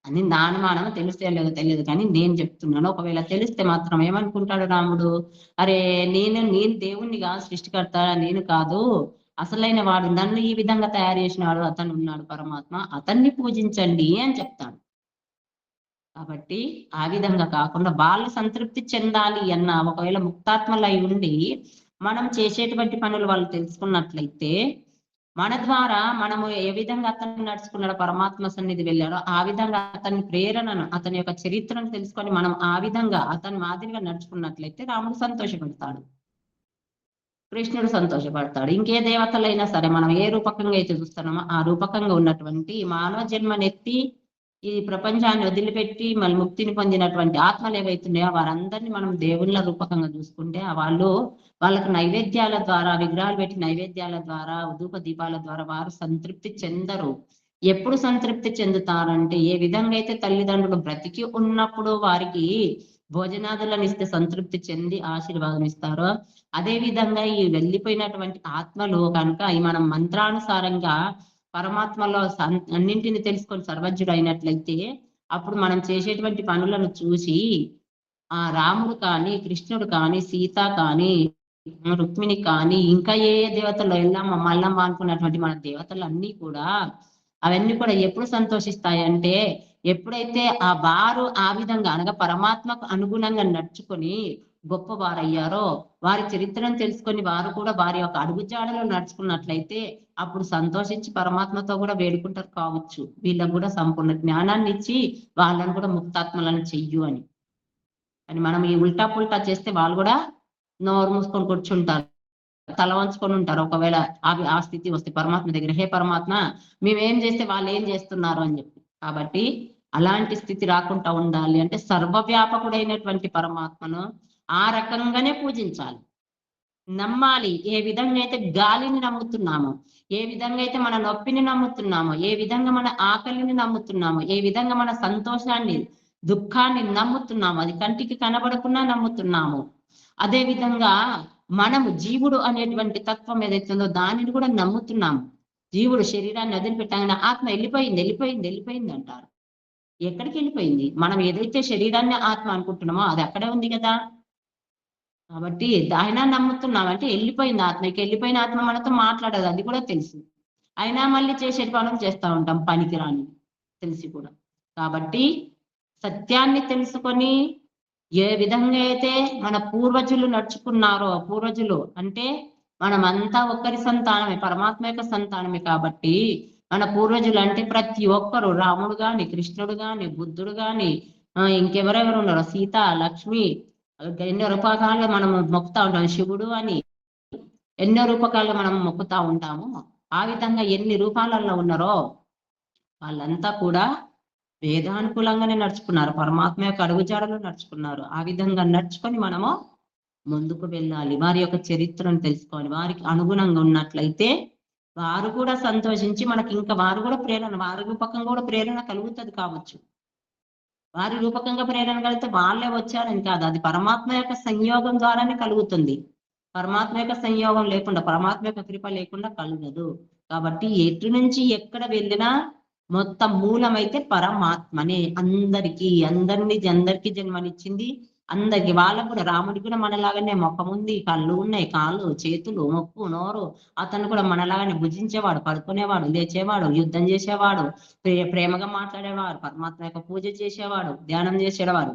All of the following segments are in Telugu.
అని నా అనుమానం. తెలిస్తే లేదో తెలియదు కానీ నేను చెప్తున్నాను. ఒకవేళ తెలిస్తే మాత్రం ఏమనుకుంటాడు రాముడు? అరే నేను దేవుణ్ణి కాదు, సృష్టికర్త నేను కాదు. అసలైన వాడు నన్ను ఈ విధంగా తయారు చేసినాడు. అతను ఉన్నాడు పరమాత్మ. అతన్ని పూజించండి అని చెప్తాడు. కాబట్టి ఆ విధంగా కాకుండా వాళ్ళు సంతృప్తి చెందాలి అన్న ఒకవేళ ముక్తాత్మలై ఉండి మనం చేసేటువంటి పనులు వాళ్ళు తెలుసుకున్నట్లయితే మన ద్వారా మనము ఏ విధంగా అతను నడుచుకున్నాడో, పరమాత్మ సన్నిధి వెళ్ళాడో ఆ విధంగా అతని ప్రేరణను, అతని యొక్క చరిత్రను తెలుసుకొని మనం ఆ విధంగా అతని మాదిరిగా నడుచుకున్నట్లయితే రాముడు సంతోషపడతాడు, కృష్ణుడు సంతోషపడతాడు. ఇంకే దేవతలైనా సరే మనం ఏ రూపకంగా అయితే చూస్తున్నామో ఆ రూపకంగా ఉన్నటువంటి మానవ జన్మనెత్తి ఈ ప్రపంచాన్ని వదిలిపెట్టి మళ్ళీ ముక్తిని పొందినటువంటి ఆత్మలు ఏవైతున్నాయో వారందరినీ మనం దేవుళ్ళ రూపకంగా చూసుకుంటే వాళ్ళకు నైవేద్యాల ద్వారా, విగ్రహాలు పెట్టి నైవేద్యాల ద్వారా, ధూప దీపాల ద్వారా వారు సంతృప్తి చెందరు. ఎప్పుడు సంతృప్తి చెందుతారంటే ఏ విధంగా అయితే తల్లిదండ్రులు బ్రతికి ఉన్నప్పుడు వారికి భోజనాదులను ఇస్తే సంతృప్తి చెంది ఆశీర్వాదం ఇస్తారో, అదే విధంగా ఈ వెళ్ళిపోయినటువంటి ఆత్మలు కనుక ఈ మనం మంత్రానుసారంగా పరమాత్మలో అన్నింటిని తెలుసుకొని సర్వజ్ఞుడు అయినట్లయితే అప్పుడు మనం చేసేటువంటి పనులను చూసి ఆ రాముడు కానీ, కృష్ణుడు కానీ, సీత కానీ, రుక్మిణి కానీ, ఇంకా ఏ దేవతలు ఎల్లమ్మ మల్లమ్మ అనుకున్నటువంటి మన దేవతలు అన్నీ కూడా అవన్నీ కూడా ఎప్పుడు సంతోషిస్తాయంటే ఎప్పుడైతే ఆ వారు ఆ విధంగా అనగా పరమాత్మకు అనుగుణంగా నడుచుకొని గొప్పవారయ్యారో, వారి చరిత్రను తెలుసుకొని వారు కూడా వారి యొక్క అడుగుజాడలో నడుచుకున్నట్లయితే అప్పుడు సంతోషించి పరమాత్మతో కూడా వేడుకుంటారు కావచ్చు. వీళ్ళకు కూడా సంపూర్ణ జ్ఞానాన్ని ఇచ్చి వాళ్ళని కూడా ముక్తాత్మలను చెయ్యు అని. అని మనం ఈ ఉల్టా పుల్టా చేస్తే వాళ్ళు కూడా నోరు మూసుకొని కూర్చుంటారు, తల వంచుకొని ఉంటారు. ఒకవేళ ఆ స్థితి వస్తే పరమాత్మ దగ్గర, హే పరమాత్మ మేమేం చేస్తే వాళ్ళు ఏం చేస్తున్నారు అని చెప్పి. కాబట్టి అలాంటి స్థితి రాకుండా ఉండాలి అంటే సర్వవ్యాపకుడైనటువంటి పరమాత్మను ఆ రకంగానే పూజించాలి, నమ్మాలి. ఏ విధంగా అయితే గాలిని నమ్ముతున్నామో, ఏ విధంగా అయితే మన నొప్పిని నమ్ముతున్నామో, ఏ విధంగా మన ఆకలిని నమ్ముతున్నామో, ఏ విధంగా మన సంతోషాన్ని, దుఃఖాన్ని నమ్ముతున్నాము, అది కంటికి కనబడకుండా నమ్ముతున్నాము, అదే విధంగా మనము జీవుడు అనేటువంటి తత్వం ఏదైతే ఉందో దానిని కూడా నమ్ముతున్నాము. జీవుడు శరీరాన్ని వదిలిపెట్టాగానే ఆత్మ వెళ్ళిపోయింది అంటారు. ఎక్కడికి వెళ్ళిపోయింది? మనం ఏదైతే శరీరాన్ని ఆత్మ అనుకుంటున్నామో అది అక్కడే ఉంది కదా. కాబట్టి ఆయన నమ్ముతున్నాం అంటే వెళ్ళిపోయింది ఆత్మకి, వెళ్ళిపోయిన ఆత్మ మనతో మాట్లాడదు, అది కూడా తెలుసు. అయినా మళ్ళీ చేసే పనులు చేస్తూ ఉంటాం పనికిరాని తెలిసి కూడా. కాబట్టి సత్యాన్ని తెలుసుకొని ఏ విధంగా అయితే మన పూర్వజులు నడుచుకున్నారో, పూర్వజులు అంటే మనమంతా ఒక్కరి సంతానమే, పరమాత్మ యొక్క సంతానమే. కాబట్టి మన పూర్వజులు అంటే ప్రతి ఒక్కరు, రాముడు గాని, కృష్ణుడు గాని, బుద్ధుడు గాని, ఇంకెవరెవరు ఉన్నారో, సీత, లక్ష్మి, ఎన్నో రూపకాలుగా మనం మొక్కుతా ఉంటాం, శివుడు అని ఎన్నో రూపకాలుగా మనం మొక్కుతా ఉంటాము. ఆ విధంగా ఎన్ని రూపాలలో ఉన్నారో వాళ్ళంతా కూడా వేదానుకూలంగానే నడుచుకున్నారు, పరమాత్మ యొక్క అడుగుజాడలో నడుచుకున్నారు. ఆ విధంగా నడుచుకొని మనము ముందుకు వెళ్ళాలి. వారి యొక్క చరిత్రను తెలుసుకోవాలి. వారికి అనుగుణంగా ఉన్నట్లయితే వారు కూడా సంతోషించి మనకి ఇంకా వారు కూడా ప్రేరణ, వారి రూపకంగా కూడా ప్రేరణ కలుగుతుంది కావచ్చు. వారి రూపకంగా ప్రేరణ కలిగితే వాళ్ళే వచ్చారని కాదు, అది పరమాత్మ యొక్క సంయోగం ద్వారానే కలుగుతుంది. పరమాత్మ యొక్క సంయోగం లేకుండా, పరమాత్మ యొక్క కృప లేకుండా కలగదు. కాబట్టి ఎటు నుంచి ఎక్కడ వెళ్ళినా మొత్తం మూలమైతే పరమాత్మనే. అందరికీ జన్మనిచ్చింది అందరికి. వాళ్ళకు కూడా రాముడికి కూడా మనలాగానే ముఖం ఉంది, కళ్ళు ఉన్నాయి, కాళ్ళు, చేతులు, ముక్కు, నోరు. అతను కూడా మనలాగానే భుజించేవాడు, పడుకునేవాడు, లేచేవాడు, యుద్ధం చేసేవాడు, ప్రేమగా మాట్లాడేవాడు, పరమాత్మ యొక్క పూజ చేసేవాడు, ధ్యానం చేసేవాడు.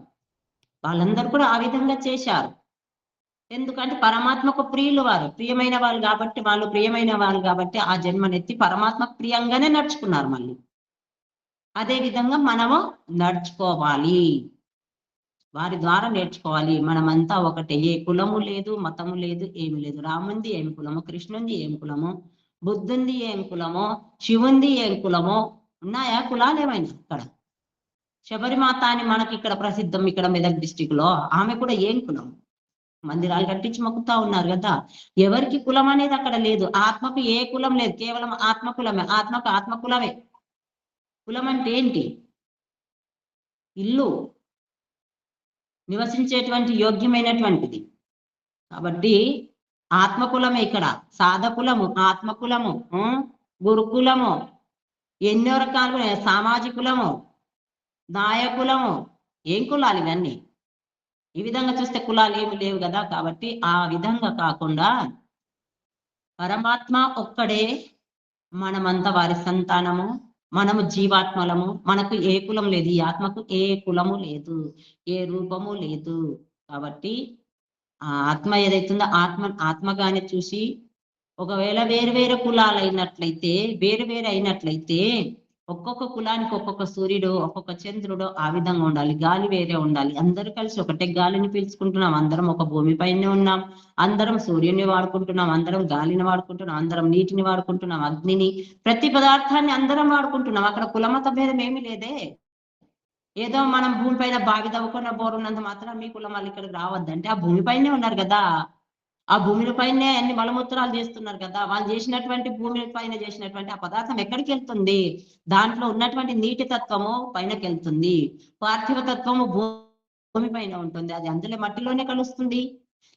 వాళ్ళందరూ కూడా ఆ విధంగా చేశారు. ఎందుకంటే పరమాత్మకు ప్రియమైన వాళ్ళు కాబట్టి ఆ జన్మనెత్తి పరమాత్మకు ప్రియంగానే నడుచుకున్నారు. మళ్ళీ అదే విధంగా మనము నడుచుకోవాలి, వారి ద్వారా నేర్చుకోవాలి. మనమంతా ఒకటే, ఏ కులము లేదు, మతము లేదు, ఏమి లేదు. రాముంది ఏం కులము, కృష్ణుంది ఏం కులము, బుద్ధుంది ఏం కులమో, శివుంది ఏం కులమో, ఉన్నాయా కులాలు ఏమైనా? ఇక్కడ శబరిమాత అని మనకి ఇక్కడ ప్రసిద్ధం, ఇక్కడ మెదక్ డిస్టిక్ లో. ఆమె కూడా ఏం కులం? మందిరాలు కట్టించి మొక్కుతా ఉన్నారు కదా. ఎవరికి కులం అనేది అక్కడ లేదు. ఆత్మకు ఏ కులం లేదు, కేవలం ఆత్మ కులమే. ఆత్మకు ఆత్మ కులమే. కులం అంటే ఏంటి? ఇల్లు, నివసించేటువంటి యోగ్యమైనటువంటిది. కాబట్టి ఆత్మకులమే ఇక్కడ. సాధకులము, ఆత్మకులము, గురుకులము, ఎన్నో రకాలు, సామాజికులము, నాయకులము. ఏం కులాలు ఇవన్నీ? ఈ విధంగా చూస్తే కులాలు ఏమి లేవు కదా. కాబట్టి ఆ విధంగా కాకుండా పరమాత్మ ఒక్కడే, మనమంతా వారి సంతానము, మనము జీవాత్మలము. మనకు ఏ కులం లేదు, ఈ ఆత్మకు ఏ కులము లేదు, ఏ రూపము లేదు. కాబట్టి ఆ ఆత్మ ఏదైతుందో ఆత్మగానే చూసి, ఒకవేళ వేరు వేరు కులాలు అయినట్లయితే, వేరు వేరు అయినట్లయితే ఒక్కొక్క కులానికి ఒక్కొక్క సూర్యుడు, ఒక్కొక్క చంద్రుడు ఆ విధంగా ఉండాలి. గాలి వేరే ఉండాలి. అందరూ కలిసి ఒకటే గాలిని పీల్చుకుంటున్నాం. అందరం ఒక భూమిపైనే ఉన్నాం. అందరం సూర్యుని వాడుకుంటున్నాం, అందరం గాలిని వాడుకుంటున్నాం, అందరం నీటిని వాడుకుంటున్నాం, అగ్నిని, ప్రతి పదార్థాన్ని అందరం వాడుకుంటున్నాం. అక్కడ కులమత భేదం ఏమీ లేదే. ఏదో మనం భూమిపైన బావి తవ్వుకున్న బోరు ఉన్నంత మాత్రం మీ కులం వాళ్ళు ఇక్కడికి రావద్దంటే, ఆ భూమిపైనే ఉన్నారు కదా. ఆ భూమి పైనే అన్ని మలమూత్రాలు చేస్తున్నారు కదా. వాళ్ళు చేసినటువంటి భూమి పైన చేసినటువంటి ఆ పదార్థం ఎక్కడికి వెళ్తుంది? దాంట్లో ఉన్నటువంటి నీటి తత్వము పైనకి వెళ్తుంది, పార్థివ తత్వము భూమి పైన ఉంటుంది. అది అందులో మట్టిలోనే కలుస్తుంది.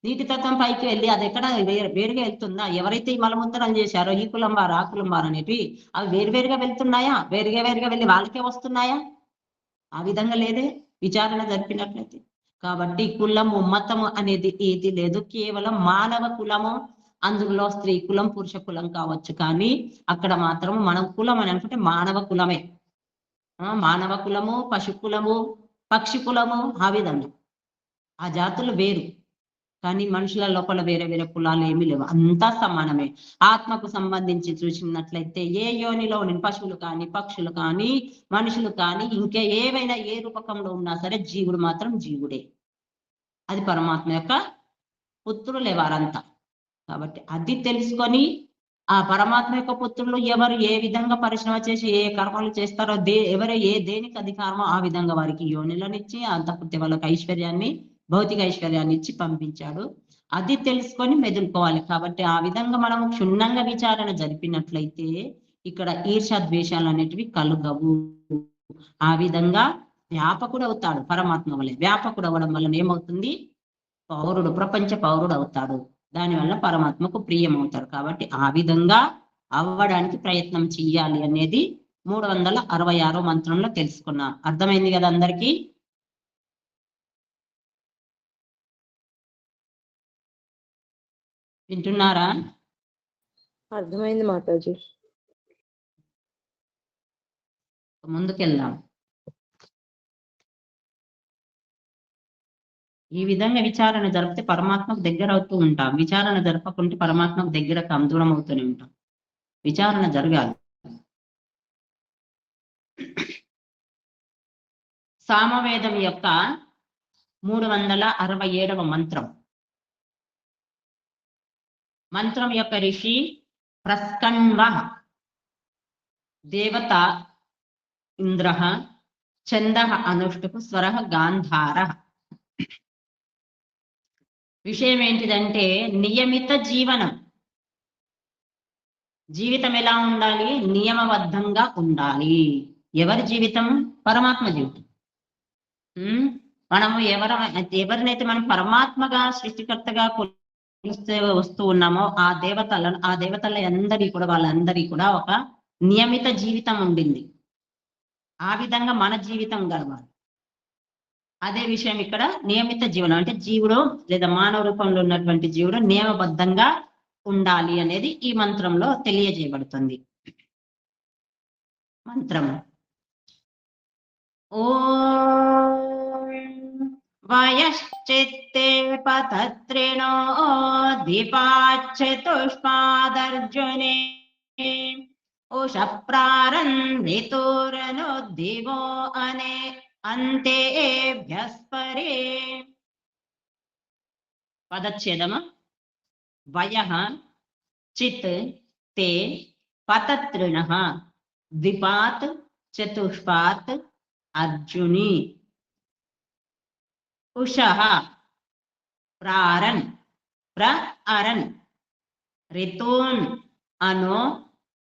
నీటి తత్వం పైకి వెళ్ళి అది ఎక్కడ వేరుగా వెళ్తుందా? ఎవరైతే ఈ మలమూత్రాలు చేశారో, ఈ కులం వారు ఆ కులం వారు అనేటివి, అవి వేరువేరుగా వెళ్తున్నాయా? వేరుగా వెళ్ళి వాళ్ళకే వస్తున్నాయా? ఆ విధంగా లేదే విచారణ జరిపినట్లయితే. కాబట్టి కులము మతము అనేది ఏది లేదు, కేవలం మానవ కులము. అందులో స్త్రీ కులం పురుష కులం కావచ్చు, కానీ అక్కడ మాత్రం మనం కులం అని అనుకుంటే మానవ కులమే. మానవ కులము, పశు కులము, పక్షి కులము, ఆ విధంగా ఆ జాతులు వేరు. కానీ మనుషుల లోపల వేరే వేరే కులాలు ఏమీ లేవు, అంతా సమానమే. ఆత్మకు సంబంధించి చూసినట్లయితే ఏ యోనిలో పశువులు కానీ, పక్షులు కానీ, మనుషులు కానీ, ఇంకా ఏవైనా ఏ రూపకంలో ఉన్నా సరే జీవుడు మాత్రం జీవుడే. అది పరమాత్మ యొక్క పుత్రులే వారంతా. కాబట్టి అది తెలుసుకొని ఆ పరమాత్మ యొక్క పుత్రులు ఎవరు ఏ విధంగా పరిశ్రమ చేసి ఏ కర్మలు చేస్తారో, ఎవరు దేనికి అధికారమో ఆ విధంగా వారికి యోనిలనిచ్చి అంతఃకృతి వాళ్ళకి ఐశ్వర్యాన్ని, భౌతిక ఐశ్వర్యాన్ని ఇచ్చి పంపించాడు. అది తెలుసుకొని మెదులుకోవాలి. కాబట్టి ఆ విధంగా మనం క్షుణ్ణంగా విచారణ జరిపినట్లయితే ఇక్కడ ఈర్ష ద్వేషాలు అనేటివి కలుగవు. ఆ విధంగా వ్యాపకుడు అవుతాడు పరమాత్మ వలె. వ్యాపకుడు అవ్వడం వలన ఏమవుతుంది? పౌరుడు, ప్రపంచ పౌరుడు అవుతాడు. దానివల్ల పరమాత్మకు ప్రియం అవుతాడు. కాబట్టి ఆ విధంగా అవ్వడానికి ప్రయత్నం చెయ్యాలి అనేది 366వ మంత్రంలో తెలుసుకున్నాం. అర్థమైంది కదా అందరికీ? వింటున్నారా? అర్థమైంది మాతాజీ. ముందుకెళ్దాం. ఈ విధంగా విచారణ జరిపితే పరమాత్మకు దగ్గర అవుతూ ఉంటాం. విచారణ జరపకుంటే పరమాత్మకు దగ్గర దూరం అవుతూనే ఉంటాం. విచారణ జరగాలి. సామవేదం యొక్క 367వ మంత్రం. మంత్రం యొక్క ఋషి ప్రస్కన్వ, దేవత ఇంద్ర, ఛంద అనుష్టుకు, స్వర గాంధార. విషయం ఏంటిదంటే నియమిత జీవనం. జీవితం ఎలా ఉండాలి? నియమబద్ధంగా ఉండాలి. ఎవరి జీవితం? పరమాత్మ జీవితం. మనము ఎవరినైతే మనం పరమాత్మగా సృష్టికర్తగా వస్తూ ఉన్నామో ఆ దేవతల వాళ్ళందరి కూడా ఒక నియమిత జీవితం ఉండింది. ఆ విధంగా మన జీవితం గడవాలి. అదే విషయం ఇక్కడ నియమిత జీవనం అంటే జీవుడు లేదా మానవ రూపంలో ఉన్నటువంటి జీవుడు నియమబద్ధంగా ఉండాలి అనేది ఈ మంత్రంలో తెలియజేయబడుతుంది. మంత్రము వయశ్చిత్తే పతత్రిణో దీపాచతుష్పాదర్జునే ఉష ప్రారంభితోరను దివో అనే అంతేభ్యస్పరే. పదచ్ఛేదము. వయః చిత్ తే పతత్రిణః ద్విపాత్ చతుష్పాత్ అర్జుని ఉషః ప్రారన్ ప్రఅరన్ రితూన్ అనో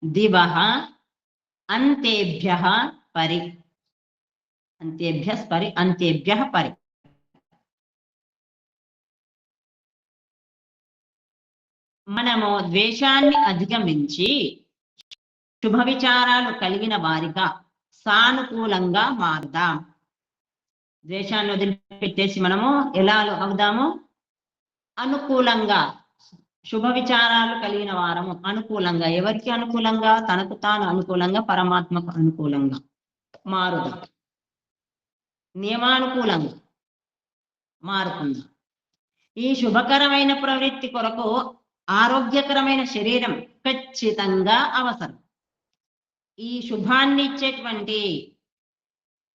దివః అంతేభ్యః పరి. అంతేభ్యః పరి. మనము ద్వేషాన్ని అధిగమించి శుభ విచారాలు కలిగిన వారిగా సానుకూలంగా మారుదాం. ద్వేషాన్ని వదిలిపెట్టేసి మనము ఎలా అవుదాము? అనుకూలంగా శుభ విచారాలు కలిగిన వారము. అనుకూలంగా ఎవరికి అనుకూలంగా? తనకు తాను అనుకూలంగా, పరమాత్మకు అనుకూలంగా మారుదాం. నియమానుకూలంగా మారుకుందాం. ఈ శుభకరమైన ప్రవృత్తి కొరకు ఆరోగ్యకరమైన శరీరం ఖచ్చితంగా అవసరం. ఈ శుభాన్ని ఇచ్చేటువంటి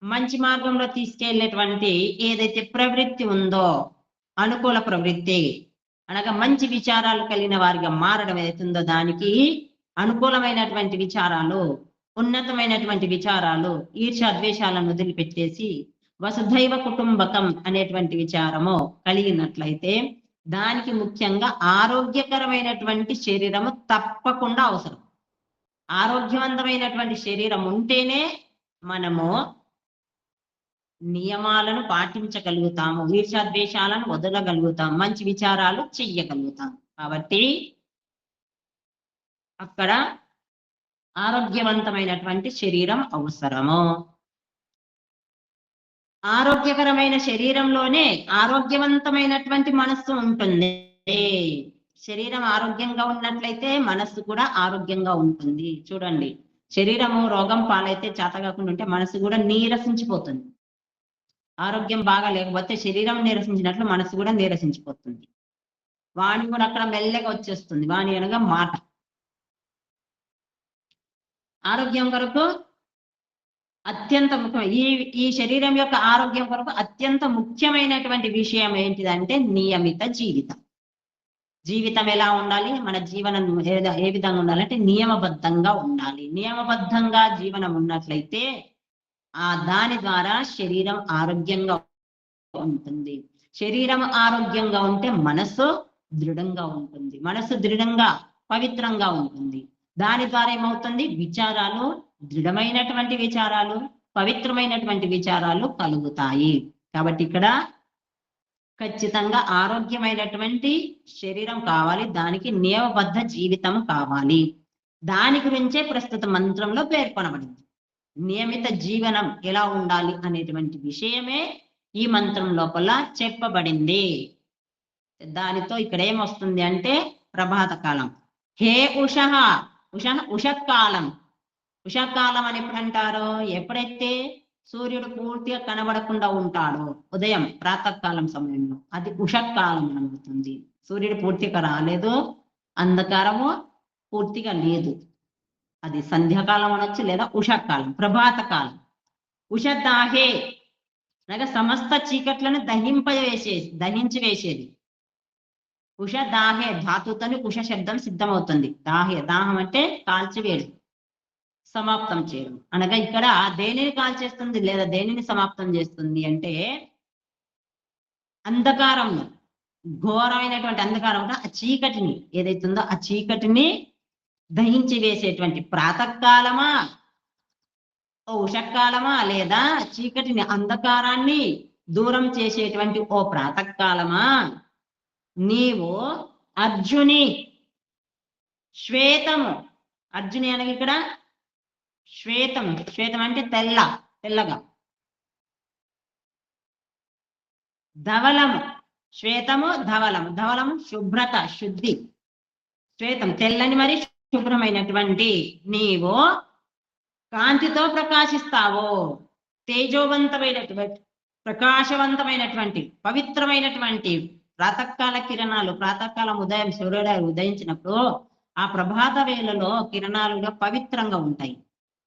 మంచి మార్గంలో తీసుకెళ్లేటువంటి ఏదైతే ప్రవృత్తి ఉందో, అనుకూల ప్రవృత్తి అనగా మంచి విచారాలు కలిగిన వారిగా మారడం ఏదైతుందో, దానికి అనుకూలమైనటువంటి విచారాలు, ఉన్నతమైనటువంటి విచారాలు, ఈర్ష్యాద్వేషాలను వదిలిపెట్టేసి వసుధైవ కుటుంబకం అనేటువంటి విచారము కలిగినట్లయితే, దానికి ముఖ్యంగా ఆరోగ్యకరమైనటువంటి శరీరము తప్పకుండా అవసరం. ఆరోగ్యవంతమైనటువంటి శరీరం ఉంటేనే మనము నియమాలను పాటించగలుగుతాము, ఈర్ష్యాద్వేషాలను వదలగలుగుతాం, మంచి విచారాలు చెయ్యగలుగుతాం. కాబట్టి అక్కడ ఆరోగ్యవంతమైనటువంటి శరీరం అవసరము. ఆరోగ్యకరమైన శరీరంలోనే ఆరోగ్యవంతమైనటువంటి మనస్సు ఉంటుంది. శరీరం ఆరోగ్యంగా ఉన్నట్లయితే మనస్సు కూడా ఆరోగ్యంగా ఉంటుంది. చూడండి, శరీరము రోగం పాలైతే చేతగాకుండా ఉంటే మనసు కూడా నీరసించిపోతుంది. ఆరోగ్యం బాగా లేకపోతే శరీరం నీరసించినట్లు మనసు కూడా నీరసించిపోతుంది. వాణి కూడా అక్కడ మెల్లగా వచ్చేస్తుంది. వాణి అనగా మాట. ఆరోగ్యం కొరకు అత్యంత ముఖ్యం. ఈ శరీరం యొక్క ఆరోగ్యం కొరకు అత్యంత ముఖ్యమైనటువంటి విషయం ఏంటిదంటే నియమిత జీవితం. జీవితం ఎలా ఉండాలి? మన జీవనం ఏ విధంగా ఉండాలంటే నియమబద్ధంగా ఉండాలి. నియమబద్ధంగా జీవనం ఉన్నట్లయితే దాని ద్వారా శరీరం ఆరోగ్యంగా ఉంటుంది. శరీరం ఆరోగ్యంగా ఉంటే మనసు దృఢంగా ఉంటుంది. మనసు దృఢంగా పవిత్రంగా ఉంటుంది. దాని ద్వారా ఏమవుతుంది? విచారాలు, దృఢమైనటువంటి విచారాలు, పవిత్రమైనటువంటి విచారాలు కలుగుతాయి. కాబట్టి ఇక్కడ ఖచ్చితంగా ఆరోగ్యమైనటువంటి శరీరం కావాలి, దానికి నియమబద్ధ జీవితం కావాలి. దాని గురించే ప్రస్తుత మంత్రంలో పేర్కొనబడింది. నియమిత జీవనం ఎలా ఉండాలి అనేటువంటి విషయమే ఈ మంత్రం లోపల చెప్పబడింది. దానితో ఇక్కడ ఏమొస్తుంది అంటే ప్రభాత కాలం. హే ఉషః, ఉషకాలం. ఉషకాలం అని ఎప్పుడు అంటారు? ఎప్పుడైతే సూర్యుడు పూర్తిగా కనబడకుండా ఉంటాడో, ఉదయం ప్రాతకాలం సమయంలో, అది ఉషకాలం అవుతుంది. సూర్యుడు పూర్తిగా రాలేదు, అంధకారము పూర్తిగా లేదు, అది సంధ్యాకాలం అనొచ్చు, లేదా ఉషకాలం, ప్రభాత కాలం. ఉషదాహే అనగా సమస్త చీకట్లను దహించి వేసేది. ఉషదాహే ధాతుతోని ఉష శబ్దం సిద్ధమవుతుంది. దాహే, దాహం అంటే కాల్చివేయడం, సమాప్తం చేయడం. అనగా ఇక్కడ దేనిని కాల్చేస్తుంది లేదా దేనిని సమాప్తం చేస్తుంది అంటే అంధకారంలో, ఘోరమైనటువంటి అంధకారం, ఆ చీకటిని ఏదైతుందో ఆ చీకటిని దహించి వేసేటువంటి ప్రాతకాలమా, ఓ ఉషకాలమా, లేదా చీకటిని, అంధకారాన్ని దూరం చేసేటువంటి ఓ ప్రాతకాలమా, నీవు అర్జుని శ్వేతము. అర్జుని అనగా ఇక్కడ శ్వేతం, శ్వేతం అంటే తెల్లగా. ధవలము, శ్వేతము ధవలము, ధవలము శుభ్రత, శుద్ధి. శ్వేతం తెల్లని మరి శుభ్రమైనటువంటి నీవు కాంతితో ప్రకాశిస్తావో, తేజోవంతమైనటువంటి, ప్రకాశవంతమైనటువంటి, పవిత్రమైనటువంటి ప్రాతకాల కిరణాలు. ప్రాతకాలం ఉదయం సూర్యోదయం ఉదయించినప్పుడు ఆ ప్రభాత వేళలో కిరణాలుగా పవిత్రంగా ఉంటాయి.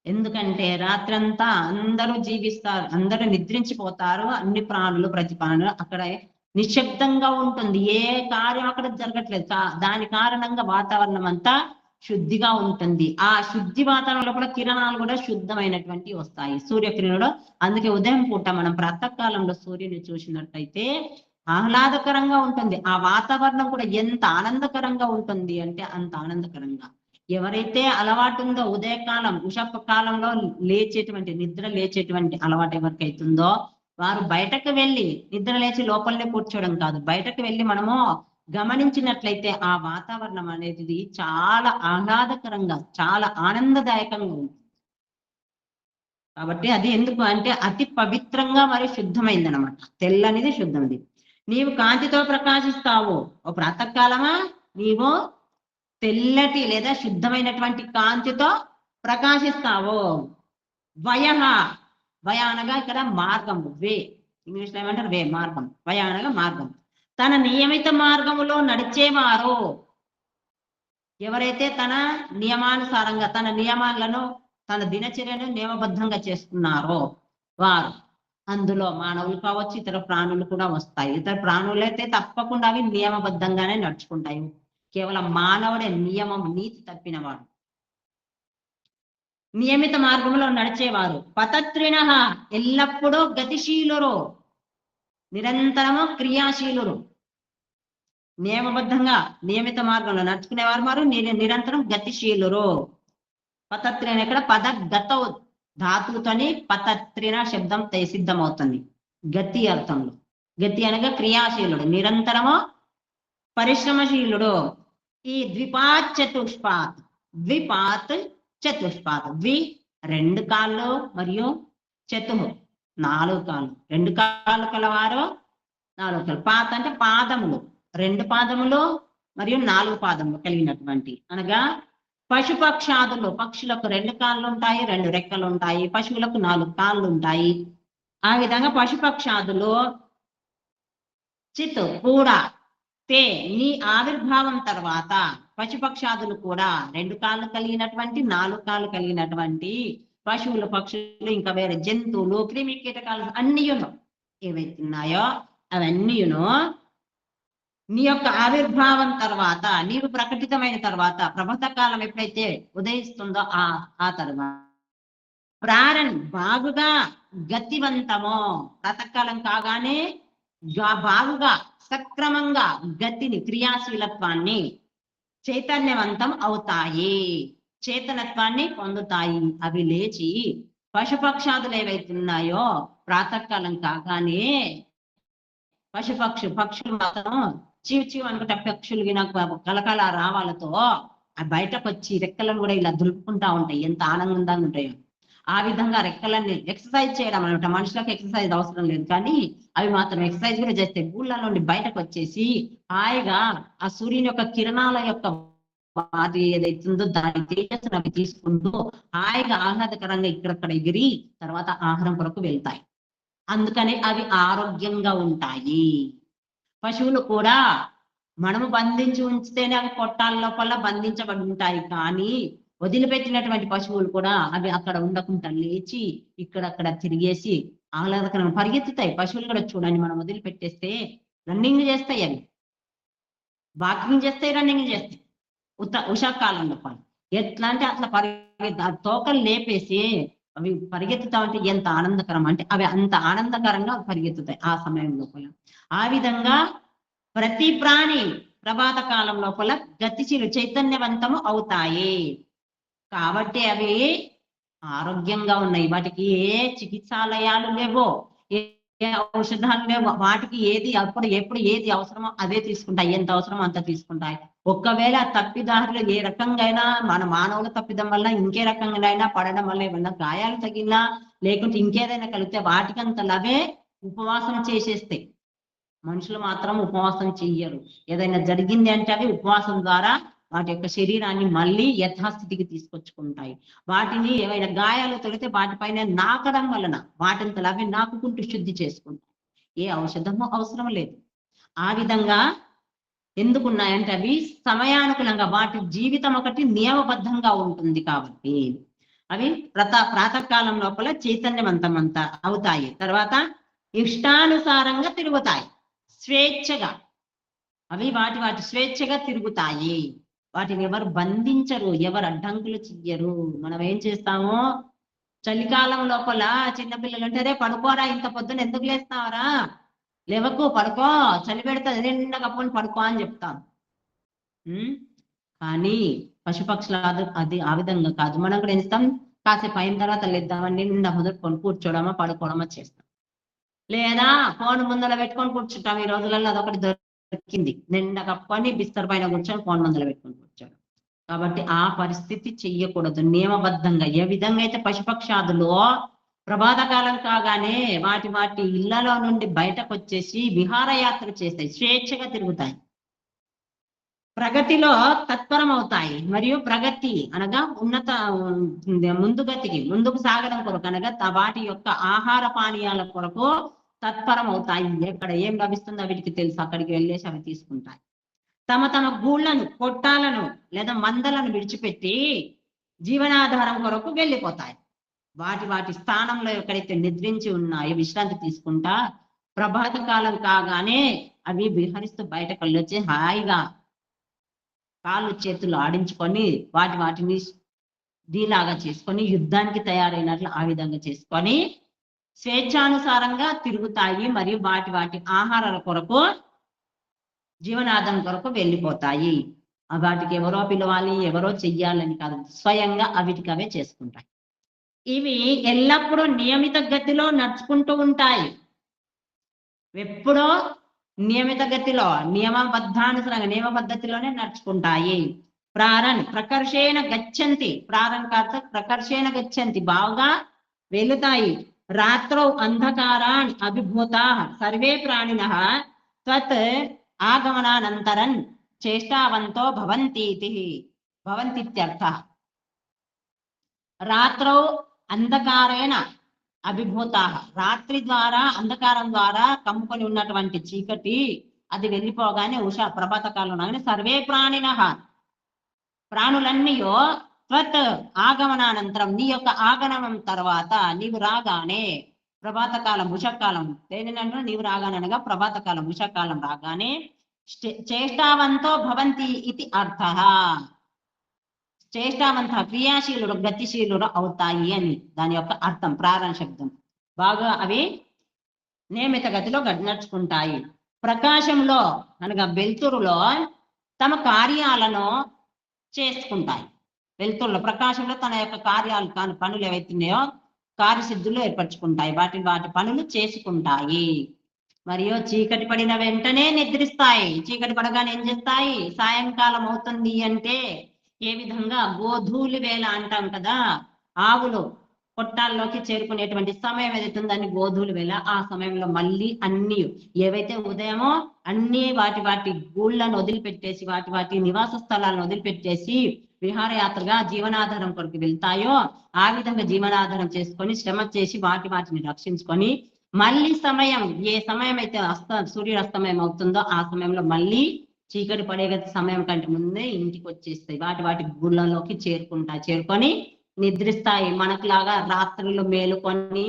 ఎందుకంటే రాత్రంతా అందరూ జీవిస్తారు, అందరూ నిద్రించిపోతారు, అన్ని ప్రాణులు, ప్రతి ప్రాణులు అక్కడ నిశ్శబ్దంగా ఉంటుంది. ఏ కార్యం అక్కడ జరగట్లేదు. దాని కారణంగా వాతావరణం అంతా శుద్ధిగా ఉంటుంది. ఆ శుద్ధి వాతావరణంలో కూడా కిరణాలు కూడా శుద్ధమైనటువంటి వస్తాయి, సూర్యకిరణుడు. అందుకే ఉదయం పూట మనం ప్రాతకాలంలో సూర్యుని చూసినట్టయితే ఆహ్లాదకరంగా ఉంటుంది. ఆ వాతావరణం కూడా ఎంత ఆనందకరంగా ఉంటుంది అంటే అంత ఆనందకరంగా. ఎవరైతే అలవాటు ఉందో ఉదయకాలం, ఉషప కాలంలో నిద్ర లేచేటువంటి అలవాటు ఎవరికైతుందో వారు బయటకు వెళ్ళి నిద్ర లేచి లోపలనే కూర్చోవడం కాదు, బయటకు వెళ్ళి మనము గమనించినట్లయితే ఆ వాతావరణం అనేది చాలా ఆహ్లాదకరంగా, చాలా ఆనందదాయకంగా ఉంటుంది. కాబట్టి అది ఎందుకు అంటే అతి పవిత్రంగా మరి శుద్ధమైంది అనమాట. తెల్లనిది శుద్ధమైంది. నీవు కాంతితో ప్రకాశిస్తావు. ఓ ప్రాతకాలమా నీవు తెల్లటి లేదా శుద్ధమైనటువంటి కాంతితో ప్రకాశిస్తావు. వయః, వయ అనగా ఇక్కడ మార్గం, వే, ఇంగ్లీష్ లో ఏమంటారు వే, మార్గం. వయ అనగా మార్గం. తన నియమిత మార్గములో నడిచేవారు, ఎవరైతే తన నియమానుసారంగా తన నియమాలను తన దినచర్యను నియమబద్ధంగా చేస్తున్నారో వారు, అందులో మానవులు కావచ్చు, ఇతర ప్రాణులు కూడా వస్తాయి. ఇతర ప్రాణులు అయితే తప్పకుండా అవి నియమబద్ధంగానే నడుచుకుంటాయి. కేవలం మానవుడే నియమం నీతి తప్పినవాడు. నియమిత మార్గంలో నడిచేవారు. పతత్రిణ, ఎల్లప్పుడూ గతిశీలురు, నిరంతరము క్రియాశీలురు. నియమబద్ధంగా నియమిత మార్గంలో నడుచుకునేవారు మరి నిరంతరం గతిశీలురు. పతత్రిణ ఇక్కడ పద గత ధాతువుతోని పతత్రిణ శబ్దం సిద్ధమవుతుంది గతి అర్థంలో. గతి అనగా క్రియాశీలుడు, నిరంతరము పరిశ్రమశీలుడు. ఈ ద్విపాత్ చతుష్పాత్, ద్విపాత్ చతుష్పాత్, ద్వి 2 కాళ్ళు మరియు చతుహు 4 కాళ్ళు. 2 కాళ్ళు కలవారు 4 కాళ్ళు. పాత్ అంటే పాదములు, 2 పాదములు మరియు 4 పాదములు కలిగినటువంటి, అనగా పశుపక్షాదులు, పక్షులకు 2 కాళ్ళు ఉంటాయి, 2 రెక్కలు ఉంటాయి. పశువులకు 4 కాళ్ళు ఉంటాయి. ఆ విధంగా పశుపక్షాదులు చిత్ కూడా తే, నీ ఆవిర్భావం తర్వాత పశుపక్షాదులు కూడా 2 కాళ్ళు కలిగినటువంటి, 4 కాళ్ళు కలిగినటువంటి పశువులు, పక్షులు, ఇంకా వేరే జంతువులు, క్రిమి కీటకాలు అన్నియును ఏవైతే ఉన్నాయో అవన్నీయును నీ యొక్క ఆవిర్భావం తర్వాత, నీవు ప్రకటితమైన తర్వాత, ప్రభత కాలం ఎప్పుడైతే ఉదయిస్తుందో ఆ తర్వాత బాగుగా గతివంతమో, ప్రాతకాలం కాగానే బాగుగా సక్రమంగా గతిని, క్రియాశీలత్వాన్ని, చైతన్యవంతం అవుతాయి, చేతనత్వాన్ని పొందుతాయి. అవి లేచి పశుపక్షాదులు ఏవైతే ఉన్నాయో ప్రాతకాలం కాగానే పక్షులు మాత్రం చీవు అనుకుంటే పక్షులు నాకు కలకల రావాలతో ఆ బయటకు వచ్చి రెక్కలను కూడా ఇలా దులుపుకుంటా ఉంటాయి. ఎంత ఆనందంగా ఉంటాయో. ఆ విధంగా రెక్కలన్నీ ఎక్సర్సైజ్ చేయడం అనమాట. మనుషులకు ఎక్సర్సైజ్ అవసరం లేదు, కానీ అవి మాత్రం ఎక్సర్సైజ్ కూడా చేస్తాయి. ఊళ్ళ నుండి బయటకు వచ్చేసి హాయిగా ఆ సూర్యుని యొక్క కిరణాల యొక్క అది ఏదైతుందో దాని తేజస్సును అవి తీసుకుంటూ హాయిగా ఆహ్లాదకరంగా ఇక్కడక్కడ ఎగిరి తర్వాత ఆహారం కొరకు వెళ్తాయి. అందుకని అవి ఆరోగ్యంగా ఉంటాయి. పశువులు కూడా మనము బంధించి ఉంచితేనే అవి కొట్టాల లోపల బంధించబడి ఉంటాయి, కానీ వదిలిపెట్టినటువంటి పశువులు కూడా అవి అక్కడ ఉండకుండా లేచి ఇక్కడక్కడ తిరిగేసి ఆహ్లాదకరంగా పరిగెత్తుతాయి. పశువులు కూడా చూడండి, మనం వదిలిపెట్టేస్తే రన్నింగ్ చేస్తాయి, అవి వాకింగ్ చేస్తాయి, రన్నింగ్ చేస్తాయి. ఉషాకాలంలో పని ఎట్లా అంటే అట్లా తోకలు లేపేసి అవి పరిగెత్తుతా ఉంటే ఎంత ఆనందకరం అంటే అవి అంత ఆనందకరంగా పరిగెత్తుతాయి ఆ సమయం లోపల. ఆ విధంగా ప్రతి ప్రాణి ప్రభాత కాలం లోపల గతిశీలు చైతన్యవంతము అవుతాయి. కాబట్టి అవి ఆరోగ్యంగా ఉన్నాయి. వాటికి ఏ చికిత్సాలయాలు లేవో, ఏ ఔషధాలు లేవు. వాటికి ఏది అప్పుడు ఎప్పుడు ఏది అవసరమో అదే తీసుకుంటాయి, ఎంత అవసరమో అంత తీసుకుంటాయి. ఒక్కవేళ తప్పిదారులు ఏ రకంగా అయినా, మన మానవుల తప్పిదం వల్ల ఇంకే రకంగా అయినా పడడం వల్ల ఏమన్నా గాయాలు తగిలినా లేకుంటే ఇంకేదైనా కలిగితే వాటికంతలవే ఉపవాసం చేసేస్తాయి. మనుషులు మాత్రం ఉపవాసం చెయ్యరు. ఏదైనా జరిగింది అంటే అవి ఉపవాసం ద్వారా వాటి యొక్క శరీరాన్ని మళ్ళీ యథాస్థితికి తీసుకొచ్చుకుంటాయి. వాటిని ఏమైనా గాయాలు తొలితే వాటిపైన నాకడం వలన వాటిని అవి నాకుకుంటూ శుద్ధి చేసుకుంటాయి. ఏ ఔషధము అవసరం లేదు. ఆ విధంగా ఎందుకున్నాయంటే అవి సమయానుకూలంగా, వాటి జీవితం ఒకటి నియమబద్ధంగా ఉంటుంది కాబట్టి అవి ప్రాతకాలం లోపల చైతన్యవంతమంత అవుతాయి. తర్వాత ఇష్టానుసారంగా తిరుగుతాయి, స్వేచ్ఛగా. అవి వాటి స్వేచ్ఛగా తిరుగుతాయి. వాటిని ఎవరు బంధించరు, ఎవరు అడ్డంకులు చెయ్యరు. మనం ఏం చేస్తాము, చలికాలం లోపల చిన్నపిల్లలు అంటే అరే పడుకోరా, ఇంత పొద్దున ఎందుకు లేస్తావరా, లేవకు, పడుకో, చలి పెడుతుంది, నిండా కప్పుకొని పడుకో అని చెప్తాం. కానీ పశుపక్షులు అది ఆ విధంగా కాదు. మనం కూడా ఏం కాసేపు అయిన తర్వాత లేద్దామని నిండా మొదలుకొని కూర్చోవడమా పడుకోవడమా చేస్తాం. లేదా ఫోన్ ముందర పెట్టుకొని కూర్చుంటాం. ఈ రోజులలో అదొకటి దొరికింది, నిండా కప్పుకొని బిస్తర్ పైన కూర్చొని ఫోన్ ముందర పెట్టుకొని కూర్చోడం. కాబట్టి ఆ పరిస్థితి చెయ్యకూడదు. నియమబద్ధంగా ఏ విధంగా అయితే పశుపక్షాదులు ప్రభాత కాలం కాగానే వాటి వాటి ఇళ్లలో నుండి బయటకు వచ్చేసి విహారయాత్ర చేస్తాయి, స్వేచ్ఛగా తిరుగుతాయి, ప్రగతిలో తత్పరమవుతాయి. మరియు ప్రగతి అనగా ఉన్నత ముందుకు సాగడం కొరకు అనగా వాటి యొక్క ఆహార పానీయాల కొరకు తత్పరం అవుతాయి. ఎక్కడ ఏం లభిస్తుందో వీటికి తెలుసు, అక్కడికి వెళ్ళేసి అవి తీసుకుంటాయి. తమ తమ గూళ్ళను, కొట్టాలను లేదా మందలను విడిచిపెట్టి జీవనాధారం కొరకు వెళ్ళిపోతాయి. వాటి వాటి స్థానంలో ఎక్కడైతే నిద్రించి ఉన్నాయో విశ్రాంతి తీసుకుంటా ప్రభాత కాలం కాగానే అవి విహరిస్తూ బయటకు వెళ్ళొచ్చి హాయిగా కాళ్ళు చేతులు ఆడించుకొని వాటిని దీలాగా చేసుకొని యుద్ధానికి తయారైనట్లు ఆ విధంగా చేసుకొని స్వేచ్ఛానుసారంగా తిరుగుతాయి. మరియు వాటి ఆహారాల కొరకు జీవనాధారం కొరకు వెళ్ళిపోతాయి. వాటికి ఎవరో పిలవాలి, ఎవరో చెయ్యాలని కాదు, స్వయంగా అవిటికి అవే చేసుకుంటాయి. ఇవి ఎల్లప్పుడూ నియమిత గతిలో నడుచుకుంటూ ఉంటాయి. ఎప్పుడో నియమిత గతిలో నియమబద్ధానుసరంగా నియమ పద్ధతిలోనే నడుచుకుంటాయి. ప్రకర్షేణ గచ్చంతి, ప్రకర్షేణ గచ్చంతి, బాగా వెళుతాయి. రాత్రౌ అంధకారాన్ అభిభూతా సర్వే ప్రాణినః త్వత్ ఆగమనానంతరం చేష్టావంతో భవంతిత్యర్థః. రాత్రౌ అంధకారేణ అభిభూతా, రాత్రి ద్వారా అంధకారం ద్వారా కమ్ముకొని ఉన్నటువంటి చీకటి అది వెళ్ళిపోగానే ప్రభాత కాలంలో సర్వే ప్రాణినః, ప్రాణులన్నీయో త్వత్ ఆగమనానంతరం, నీ యొక్క ఆగమనం తర్వాత నీవు రాగానే ప్రభాత కాలం ఉషకాలం దేనినంటే నీవు రాగానగా ప్రభాత కాలం ఉషకాలం రాగానే చేష్టావంతో భవంతి ఇది అర్థః. చేష్టావంత క్రియాశీలుడు గతిశీలుడు అవుతాయి అని దాని యొక్క అర్థం, ప్రారంభ శబ్దం. బాగా అవి నియమిత గతిలో నడుచుకుంటాయి. ప్రకాశంలో అనగా వెలుతురులో తమ కార్యాలను చేసుకుంటాయి. వెలుతురులో ప్రకాశంలో తన యొక్క కార్యాలు కాని పనులు ఏవైతున్నాయో కార్యసిద్ధులు ఏర్పరచుకుంటాయి, వాటి పనులు చేసుకుంటాయి. మరియు చీకటి పడిన వెంటనే నిద్రిస్తాయి. చీకటి పడగానే ఏం చేస్తాయి? సాయంకాలం అవుతుంది అంటే ఏ విధంగా గోధూళి వేళ అంటాం కదా, ఆవులు కొట్టాల్లోకి చేరుకునేటువంటి సమయం ఏదైతే దాన్ని గోధూళి వేళ. ఆ సమయంలో మళ్ళీ అన్ని ఏవైతే ఉదయమో అన్ని వాటి గూళ్ళను వదిలిపెట్టేసి వాటి నివాస స్థలాలను వదిలిపెట్టేసి విహారయాత్రగా జీవనాధారం కొరకు వెళ్తాయో ఆ విధంగా జీవనాధారం చేసుకొని శ్రమ చేసి వాటిని రక్షించుకొని మళ్ళీ సమయం ఏ సమయం అయితే సూర్యాస్తమయం అవుతుందో ఆ సమయంలో మళ్ళీ చీకటి పడే సమయం కంటే ముందే ఇంటికి వచ్చేస్తాయి. వాటి గుళ్ళలోకి చేరుకొని నిద్రిస్తాయి. మనకులాగా రాత్రులు మేలుకొని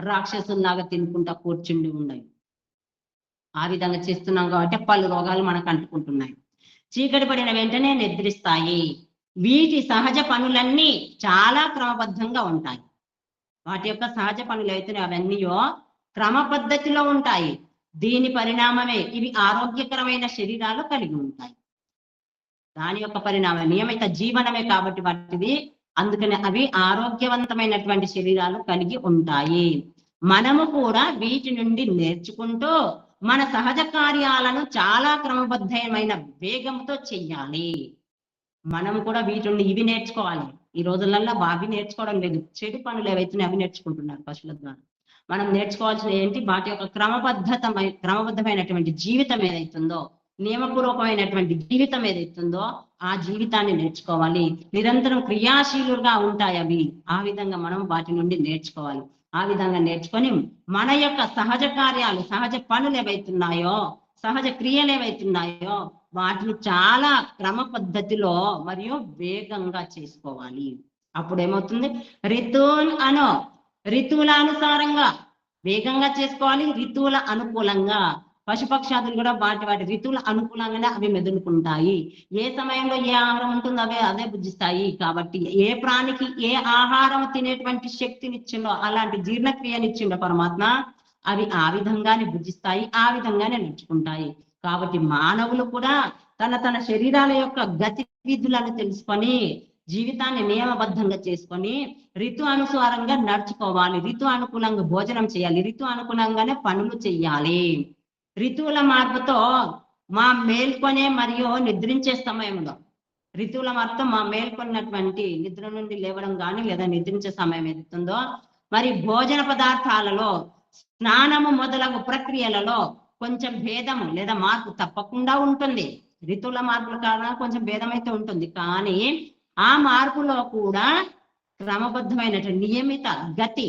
రాక్షసుల్లాగా తినుకుంటా కూర్చుండి ఉండవు. ఆ విధంగా చేస్తున్నాం కాబట్టి పలు రోగాలు మనకు అంటుకుంటున్నాయి. చీకటి పడిన వెంటనే నిద్రిస్తాయి. వీటి సహజ పనులన్నీ చాలా క్రమబద్ధంగా ఉంటాయి. వాటి యొక్క సహజ పనులు అయితే అవన్నీయో క్రమ పద్ధతిలో ఉంటాయి. దీని పరిణామమే ఇవి ఆరోగ్యకరమైన శరీరాలు కలిగి ఉంటాయి. దాని యొక్క పరిణామం నియమిత జీవనమే కాబట్టి వాటిది, అందుకని అవి ఆరోగ్యవంతమైనటువంటి శరీరాలు కలిగి ఉంటాయి. మనము కూడా వీటి నుండి నేర్చుకుంటూ మన సహజ కార్యాలను చాలా క్రమబద్ధమైన వేగంతో చెయ్యాలి. మనం కూడా వీటి నుండి ఇవి నేర్చుకోవాలి. ఈ రోజులలో అవి నేర్చుకోవడం లేదు, చెడు పనులు ఏవైతున్నాయి అవి నేర్చుకుంటున్నారు పశువుల ద్వారా. మనం నేర్చుకోవాల్సిన ఏంటి? వాటి యొక్క క్రమబద్ధమైనటువంటి జీవితం ఏదైతుందో, నియమపూర్వకమైనటువంటి జీవితం ఏదైతుందో ఆ జీవితాన్ని నేర్చుకోవాలి. నిరంతరం క్రియాశీలుగా ఉంటాయి అవి. ఆ విధంగా మనం వాటి నుండి నేర్చుకోవాలి. ఆ విధంగా నేర్చుకొని మన యొక్క సహజ కార్యాలు, సహజ పనులు ఏవైతున్నాయో, సహజ క్రియలు ఏవైతున్నాయో వాటిని చాలా క్రమ పద్ధతిలో మరియు వేగంగా చేసుకోవాలి. అప్పుడు ఏమవుతుంది? ఋతువుల అనుసారంగా వేగంగా చేసుకోవాలి. ఋతువుల అనుకూలంగా పశుపక్షాదులు కూడా వాటి ఋతువుల అనుకూలంగానే అవి మెదులుకుంటాయి. ఏ సమయంలో ఏ ఆహారం ఉంటుందో అదే భుజిస్తాయి. కాబట్టి ఏ ప్రాణికి ఏ ఆహారం తినేటువంటి శక్తినిచ్చిండో, అలాంటి జీర్ణక్రియనిచ్చిండో పరమాత్మ, అవి ఆ విధంగానే భుజిస్తాయి, ఆ విధంగానే నడుచుకుంటాయి. కాబట్టి మానవులు కూడా తన శరీరాల యొక్క గతివిధులను తెలుసుకొని జీవితాన్ని నియమబద్ధంగా చేసుకొని ఋతు అనుసారంగా నడుచుకోవాలి. ఋతు అనుకూలంగా భోజనం చేయాలి. ఋతు అనుకూలంగానే పనులు చెయ్యాలి. ఋతువుల మార్పుతో మా మేల్కొనే మరియు నిద్రించే సమయంలో, ఋతువుల మార్పుతో మా మేల్కొన్నటువంటి నిద్ర నుండి లేవడం కానీ లేదా నిద్రించే సమయం ఏదైతుందో మరి భోజన పదార్థాలలో, స్నానము మొదలగు ప్రక్రియలలో కొంచెం భేదము లేదా మార్పు తప్పకుండా ఉంటుంది. ఋతువుల మార్పుల కారణంగా కొంచెం భేదం అయితే ఉంటుంది, కానీ ఆ మార్పులో కూడా క్రమబద్ధమైనటువంటి నియమిత గతి,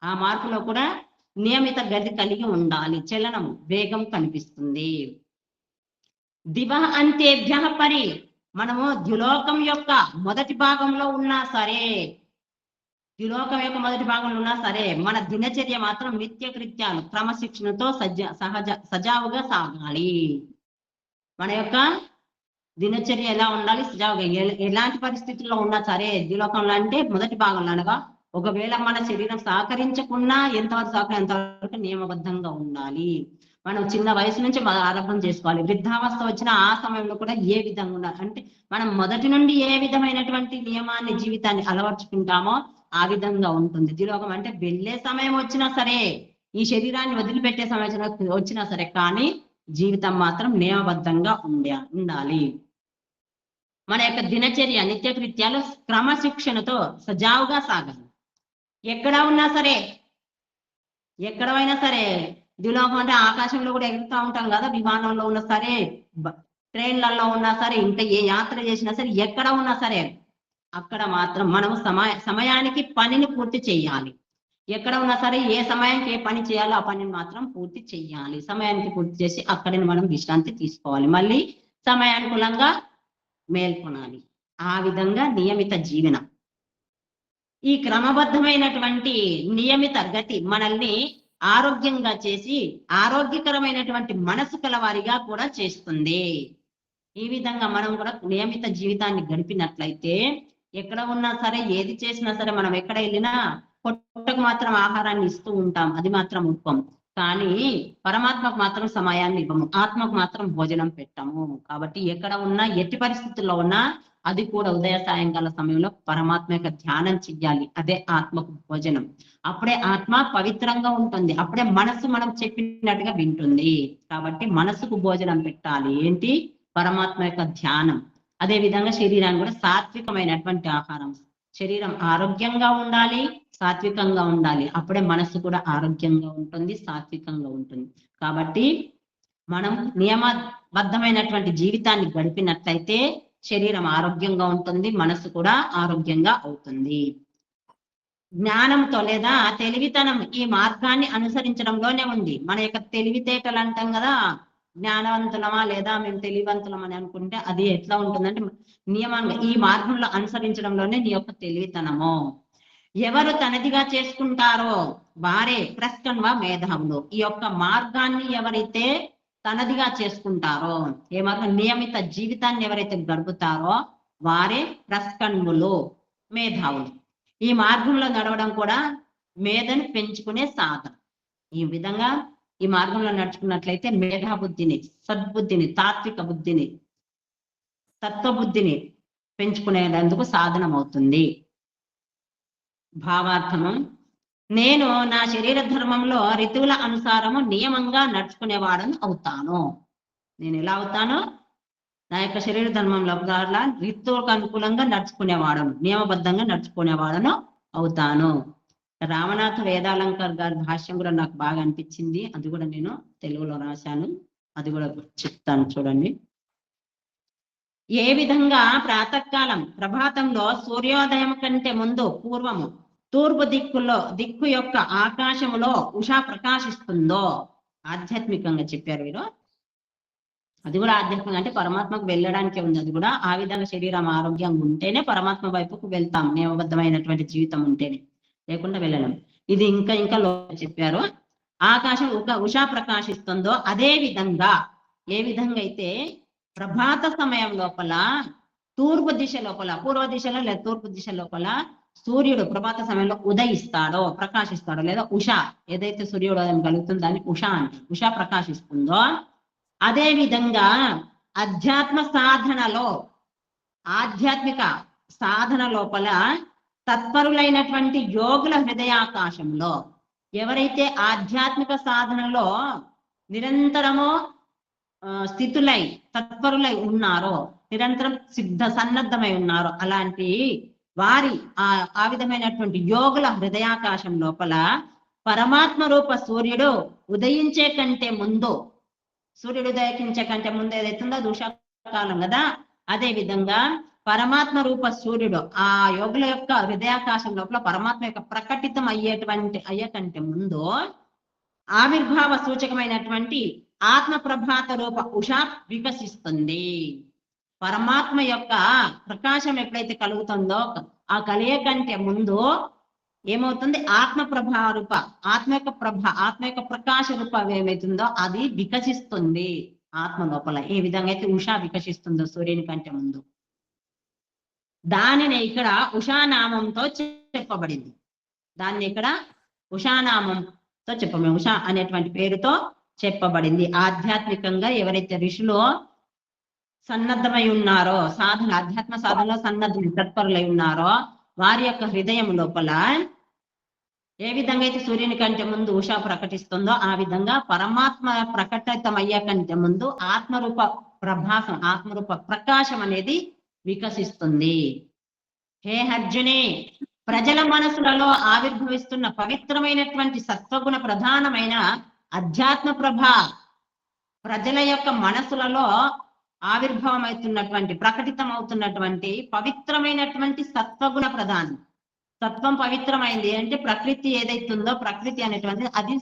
ఆ మార్పులో కూడా నియమిత గతి కలిగి ఉండాలి. చలనము, వేగం కనిపిస్తుంది. దివ అంతేభ్య పరి, మనము ద్యులోకం యొక్క మొదటి భాగంలో ఉన్నా సరే, ద్యులోకం యొక్క మొదటి భాగంలో ఉన్నా సరే, మన దినచర్య మాత్రం నిత్య కృత్యాలు క్రమశిక్షణతో సజావుగా సాగాలి. మన యొక్క దినచర్య ఎలా ఉండాలి? సజావుగా. ఎలాంటి పరిస్థితుల్లో ఉన్నా సరే, ద్యులోకంలో అంటే మొదటి భాగంలో అనగా ఒకవేళ మన శరీరం సహకరించకున్నా ఎంతవరకు ఎంతవరకు నియమబద్ధంగా ఉండాలి. మనం చిన్న వయసు నుంచి ఆరంభం చేసుకోవాలి. వృద్ధావస్థ వచ్చిన ఆ సమయంలో కూడా ఏ విధంగా ఉండాలి అంటే, మనం మొదటి నుండి ఏ విధమైనటువంటి నియమాన్ని, జీవితాన్ని అలవర్చుకుంటామో ఆ విధంగా ఉంటుంది. ద్యులోకం అంటే వెళ్ళే సమయం వచ్చినా సరే, ఈ శరీరాన్ని వదిలిపెట్టే సమయం వచ్చినా సరే, కానీ జీవితం మాత్రం నియమబద్ధంగా ఉండాలి. మన యొక్క దినచర్య, నిత్య కృత్యాలు క్రమశిక్షణతో సజావుగా సాగాలి. ఎక్కడ ఉన్నా సరే, ఎక్కడైనా సరే, ద్యులోకం అంటే ఆకాశంలో కూడా ఎగురుతూ ఉంటాం కదా, విమానంలో ఉన్నా సరే, ట్రైన్లలో ఉన్నా సరే, ఇంకా ఏ యాత్ర చేసినా సరే, ఎక్కడ ఉన్నా సరే, అక్కడ మాత్రం మనం సమయానికి పనిని పూర్తి చేయాలి. ఎక్కడ ఉన్నా సరే ఏ సమయానికి ఏ పని చేయాలో ఆ పనిని మాత్రం పూర్తి చేయాలి. సమయానికి పూర్తి చేసి అక్కడిని మనం విశ్రాంతి తీసుకోవాలి, మళ్ళీ సమయానుకూలంగా మేల్కొనాలి. ఆ విధంగా నియమిత జీవనం, ఈ క్రమబద్ధమైనటువంటి నియమిత గతి మనల్ని ఆరోగ్యంగా చేసి ఆరోగ్యకరమైనటువంటి మనసు కలవారిగా కూడా చేస్తుంది. ఈ విధంగా మనం కూడా నియమిత జీవితాన్ని గడిపినట్లయితే, ఎక్కడ ఉన్నా సరే, ఏది చేసినా సరే, మనం ఎక్కడ వెళ్ళినా పొట్టకు మాత్రం ఆహారాన్ని ఇస్తూ ఉంటాం, అది మాత్రం ఉత్పం. కానీ పరమాత్మకు మాత్రం సమయాన్ని ఇవ్వము, ఆత్మకు మాత్రం భోజనం పెట్టము. కాబట్టి ఎక్కడ ఉన్నా, ఎట్టి పరిస్థితుల్లో ఉన్నా, అది కూడా ఉదయ సాయంకాల సమయంలో పరమాత్మ యొక్క ధ్యానం చెయ్యాలి. అదే ఆత్మకు భోజనం. అప్పుడే ఆత్మ పవిత్రంగా ఉంటుంది, అప్పుడే మనసు మనం చెప్పినట్టుగా వింటుంది. కాబట్టి మనసుకు భోజనం పెట్టాలి. ఏంటి? పరమాత్మ యొక్క ధ్యానం. అదే విధంగా శరీరాన్ని కూడా సాత్వికమైనటువంటి ఆహారం. శరీరం ఆరోగ్యంగా ఉండాలి, సాత్వికంగా ఉండాలి, అప్పుడే మనసు కూడా ఆరోగ్యంగా ఉంటుంది, సాత్వికంగా ఉంటుంది. కాబట్టి మనం నియమబద్ధమైనటువంటి జీవితాన్ని గడిపినట్లయితే శరీరం ఆరోగ్యంగా ఉంటుంది, మనసు కూడా ఆరోగ్యంగా అవుతుంది. జ్ఞానంతో లేదా తెలివితనం ఈ మార్గాన్ని అనుసరించడంలోనే ఉంది. మన యొక్క తెలివితేటలు అంటాం కదా, జ్ఞానవంతులమా లేదా మేము తెలివివంతులం అని అనుకుంటే అది ఎట్లా ఉంటుందంటే, నియమంగా ఈ మార్గంలో అనుసరించడంలోనే నీ యొక్క తెలివితనము. ఎవరు తనదిగా చేసుకుంటారో వారే ప్రస్కన్వ మేధావులు. ఈ యొక్క మార్గాన్ని ఎవరైతే తనదిగా చేసుకుంటారో, ఏ మార్గం? నియమిత జీవితాన్ని ఎవరైతే గడుపుతారో వారే ప్రస్కన్ములు, మేధావులు. ఈ మార్గంలో నడవడం కూడా మేధను పెంచుకునే సాధన. ఈ విధంగా ఈ మార్గంలో నడుచుకున్నట్లయితే మేధాబుద్ధిని, సద్బుద్ధిని, తాత్విక బుద్ధిని, తత్వబుద్ధిని పెంచుకునేందుకు సాధనమవుతుంది. భావార్థము: నేను నా శరీర ధర్మంలో ఋతువుల అనుసారము నియమంగా నడుచుకునేవాడను అవుతాను. నేను ఎలా అవుతాను? నా యొక్క శరీర ధర్మంలో ఋతువులకు అనుకూలంగా నడుచుకునేవాడను, నియమబద్ధంగా నడుచుకునేవాడను అవుతాను. రామనాథ వేదాలంకర్ గారి భాష్యం కూడా నాకు బాగా అనిపించింది, అది కూడా నేను తెలుగులో రాశాను, అది కూడా చెప్తాను చూడండి. ఏ విధంగా ప్రాతకాలం ప్రభాతంలో సూర్యోదయం కంటే ముందు పూర్వము తూర్పు దిక్కు యొక్క ఆకాశములో ఉషా ప్రకాశిస్తుందో, ఆధ్యాత్మికంగా చెప్పారు వీరు. అది కూడా ఆధ్యాత్మికంగా అంటే పరమాత్మకు వెళ్ళడానికే ఉంది. అది కూడా ఆ విధంగా శరీరం ఆరోగ్యంగా ఉంటేనే పరమాత్మ వైపుకు వెళ్తాం, నియమబద్ధమైనటువంటి జీవితం ఉంటేనే, లేకుండా వెళ్ళలేం. ఇది ఇంకా చెప్పారు. ఆకాశం ఉషా ప్రకాశిస్తుందో అదే విధంగా, ఏ విధంగా అయితే ప్రభాత సమయం లోపల తూర్పు దిశ లోపల, పూర్వ దిశలో లేదా తూర్పు దిశ లోపల సూర్యుడు ప్రభాత సమయంలో ఉదయిస్తాడో, ప్రకాశిస్తాడో, లేదా ఉష ఏదైతే సూర్యోదయం కలుగుతుందో దాన్ని ఉష అంటే ఉష ప్రకాశిస్తుందో, అదే విధంగా ఆధ్యాత్మిక సాధన లోపల తత్పరులైనటువంటి యోగుల హృదయాకాశంలో ఎవరైతే ఆధ్యాత్మిక సాధనలో నిరంతరము స్థితులై తత్పరులై ఉన్నారో, నిరంతరం సన్నద్ధమై ఉన్నారో, అలాంటి వారి ఆ విధమైనటువంటి యోగుల హృదయాకాశం లోపల పరమాత్మ రూప సూర్యుడు ఉదయించే కంటే ముందు, సూర్యుడు ఉదయించే కంటే ముందు ఏదైతుందో అది ఉషాకాలం కదా, అదే విధంగా పరమాత్మ రూప సూర్యుడు ఆ యోగుల యొక్క హృదయాకాశం లోపల పరమాత్మ యొక్క ప్రకటితం అయ్యే కంటే ముందు ఆవిర్భావ సూచకమైనటువంటి ఆత్మ ప్రభాత రూప ఉష వికసిస్తుంది. పరమాత్మ యొక్క ప్రకాశం ఎప్పుడైతే కలుగుతుందో ఆ కలిగే కంటే ముందు ఏమవుతుంది, ఆత్మ ప్రభా రూప ఆత్మ యొక్క ప్రకాశ రూపం ఏమైతుందో అది వికసిస్తుంది ఆత్మ లోపల. ఏ విధంగా అయితే ఉష వికసిస్తుందో సూర్యుని కంటే ముందు, దానిని ఇక్కడ ఉషానామంతో చెప్పబడింది. దాన్ని ఇక్కడ ఉషానామంతో చెప్పబడింది, ఉష అనేటువంటి పేరుతో చెప్పబడింది. ఆధ్యాత్మికంగా ఎవరైతే ఋషులు సన్నద్ధమై ఉన్నారో, ఆధ్యాత్మ సాధనలో సన్నద్ధులు తత్పరులై ఉన్నారో వారి యొక్క హృదయం లోపల ఏ విధంగా అయితే సూర్యుని కంటే ముందు ఉష ప్రకటిస్తుందో ఆ విధంగా పరమాత్మ ప్రకటితం అయ్యే కంటే ముందు ఆత్మరూప ప్రభాసం, ఆత్మరూప ప్రకాశం అనేది వికసిస్తుంది. హే అర్జునే, ప్రజల మనసులలో ఆవిర్భవిస్తున్న పవిత్రమైనటువంటి సత్వగుణ ప్రధానమైన అధ్యాత్మ ప్రభ ప్రజల యొక్క మనసులలో ఆవిర్భావం అవుతున్నటువంటి ప్రకటితం అవుతున్నటువంటి పవిత్రమైనటువంటి సత్వగుణ ప్రధానం. సత్వం పవిత్రమైంది అంటే ప్రకృతి ఏదైతుందో ప్రకృతి అనేటువంటిది అది